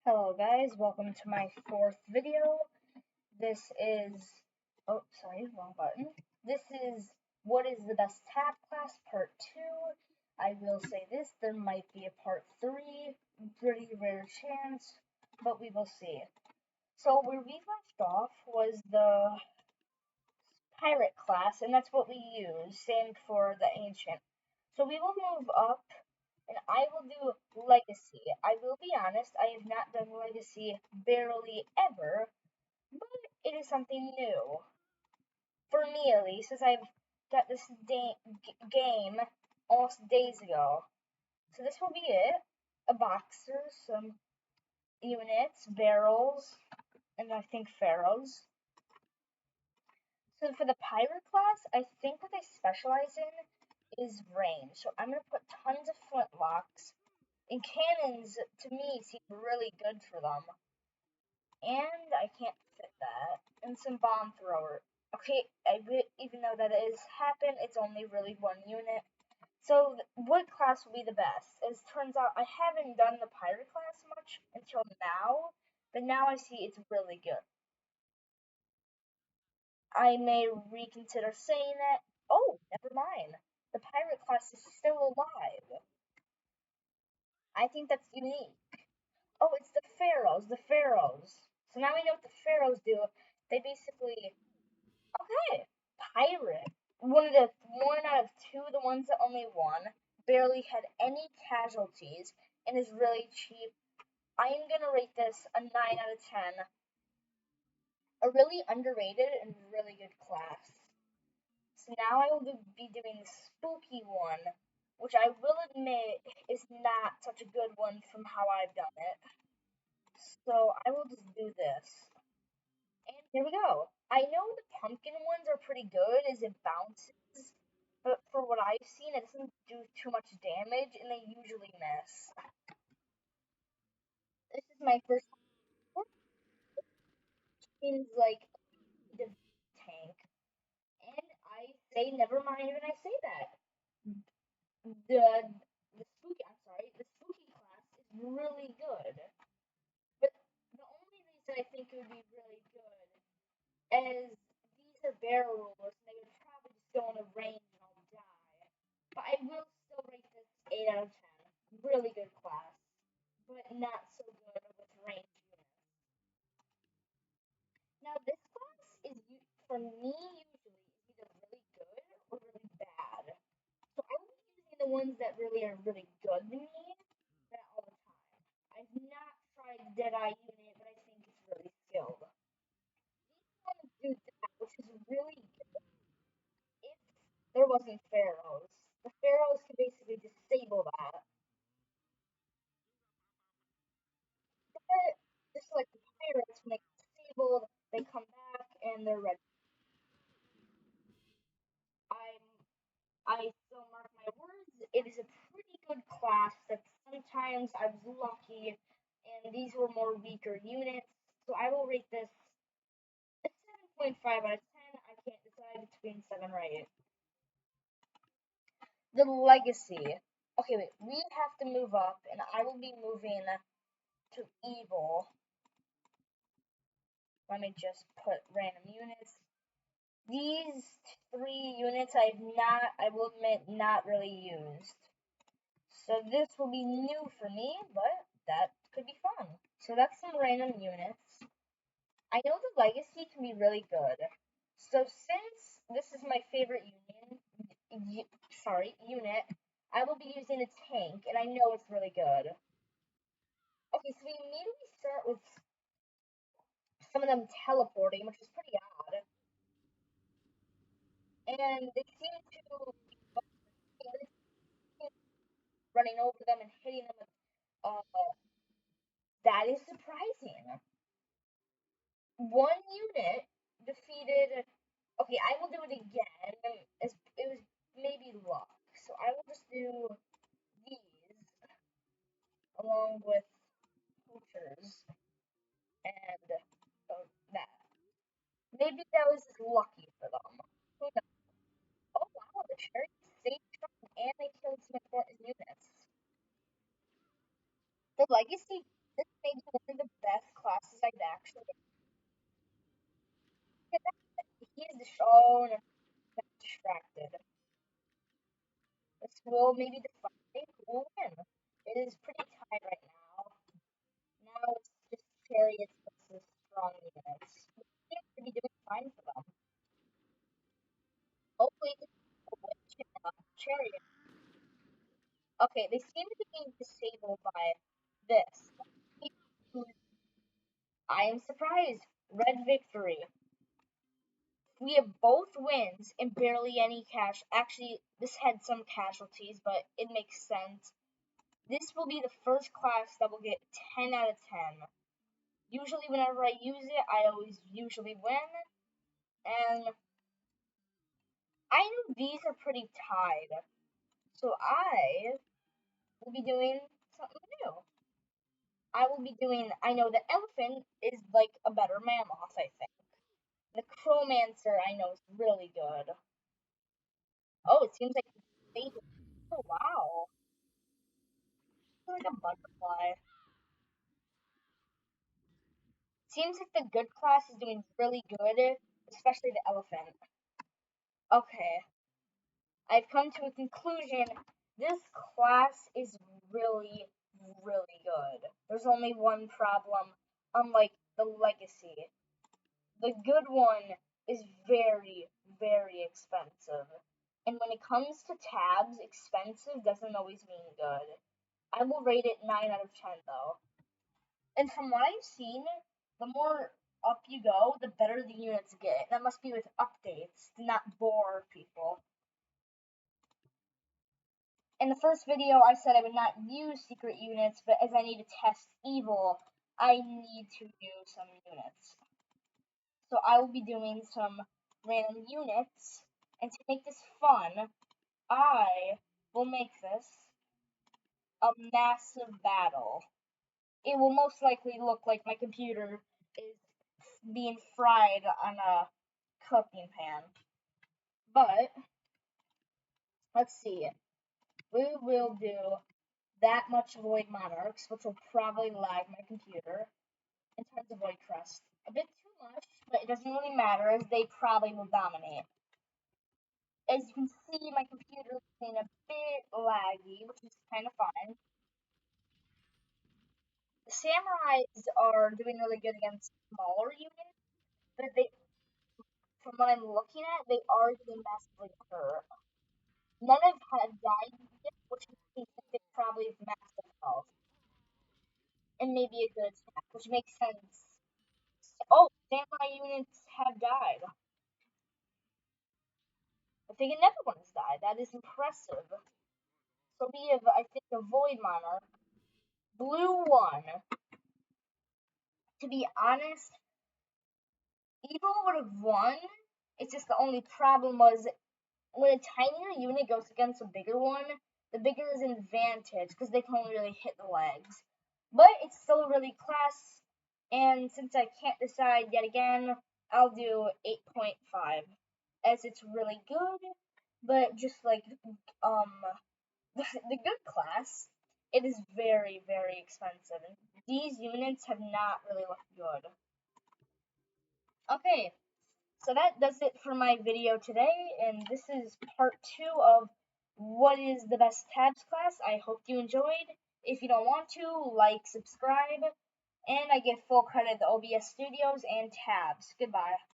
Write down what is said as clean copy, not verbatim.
Hello guys, welcome to my fourth video. This is, oh sorry, wrong button. This is what is the best tap class part 2. I will say this, there might be a part 3, pretty rare chance, but we will see. So where we left off was the pirate class, and that's what we use, same for the ancient. So we will move up and I will do Legacy. I will be honest, I have not done Legacy barely ever, but it is something new. For me at least, as I've got this game almost days ago. So this will be it. A boxer, some units, barrels, and I think Pharaohs. So for the pirate class, I think what they specialize in is range. So I'm going to put tons of flintlocks. And cannons, to me, seem really good for them. And I can't fit that. And some bomb thrower. Okay, even though that is happen, it's only really one unit. So what class will be the best? As turns out, I haven't done the pirate class much until now, but now I see it's really good. I may reconsider saying that. Oh, never mind. The pirate class is still alive. I think that's unique. Oh, it's the Pharaohs. The Pharaohs. So now we know what the Pharaohs do. They basically, okay, pirate. One out of two, the ones that only won, barely had any casualties and is really cheap. I am gonna rate this a 9 out of 10. A really underrated and really good class. So now I will be doing the spooky one, which I will admit is not such a good one from how I've done it. So I will just do this. And here we go. I know the pumpkin ones are pretty good as it bounces, but for what I've seen, it doesn't do too much damage, and they usually miss. This is my first seems like the tank, and I say never mind when I say that. The spooky class is really good. But the only reason I think it would be really good is these are barrel rulers, and they would probably just go in a range and I'll die. But I will still rate this 8 out of 10. Really good class, but not so good with range units. Now this class is, for me, usually either really good or really bad. So I will be using the ones that really are really good to me, not all the time. I've not tried Deadeye unit, but I think it's really skilled. These ones do that, which is really good if there wasn't Pharaohs. The Pharaohs can basically disable that. But just like the pirates, when they get disabled, they come back and they're ready. I'm I still mark my words. It is a pretty good class that sometimes I was lucky and these were more weaker units. So I will rate this a 7.5 out of 10. I can't decide between 7 or 8. The legacy. Okay, wait. We have to move up, and I will be moving to evil. Let me just put random units. These 3 units I will admit, not really used. So this will be new for me, but that could be fun. So that's some random units. I know the legacy can be really good. So since this is my favorite unit, I will be using a tank, and I know it's really good. Okay, so we immediately start with some of them teleporting, which is pretty odd. And they seem to be running over them and hitting them with, that is surprising. One unit defeated. Okay, I will do it again. It was maybe luck. So I will just do these along with poachers and that. Maybe that was just lucky for them. Who knows? Oh wow, the cherry stayed strong and they killed some important units. The legacy, this may be one of the will maybe decide who will win. It is pretty tight right now. Now it's just chariots versus strong units. It seems to be doing fine for them. Hopefully, this will win chariot. Okay, they seem to be being disabled by this. I am surprised. Red victory. We have both wins and barely any cash. Actually, this had some casualties, but it makes sense. This will be the first class that will get 10 out of 10. Usually, whenever I use it, I always usually win. And I know these are pretty tied. So I will be doing something new. I know the elephant is like a better mammoth, I think. The Chromancer I know is really good. Oh, it seems like it's oh wow. It's like a butterfly. Seems like the good class is doing really good, especially the elephant. Okay. I've come to a conclusion. This class is really, really good. There's only one problem, unlike the legacy. The good one is very, very expensive. And when it comes to tabs, expensive doesn't always mean good. I will rate it 9 out of 10 though. And from what I've seen, the more up you go, the better the units get. That must be with updates to not bore people. In the first video, I said I would not use secret units, but as I need to test evil, I need to use some units. So I will be doing some random units, and to make this fun, I will make this a massive battle. It will most likely look like my computer is being fried on a cooking pan. But, let's see. We will do that much Void Monarchs, which will probably lag my computer, in terms of Void Crest. A bit too much, but it doesn't really matter, as they probably will dominate. As you can see, my computer is being a bit laggy, which is kind of fine. The Samurais are doing really good against smaller units, but from what I'm looking at, they are getting massively hurt. None of them have died yet, which means that they probably have massive health. And maybe a good attack, which makes sense. Oh, samurai units have died. I think another one has died. That is impressive. So we have, I think, a Void Monarch. Blue one. To be honest, Evil would have won. It's just the only problem was when a tinier unit goes against a bigger one, the bigger is an advantage because they can only really hit the legs. But it's still really class, and since I can't decide yet again, I'll do 8.5 as it's really good, but just like the good class, it is very, very expensive. And these units have not really looked good. Okay, so that does it for my video today, and this is part 2 of what is the best tabs class. I hope you enjoyed. If you don't want to, like, subscribe, and I give full credit to OBS Studios and tabs. Goodbye.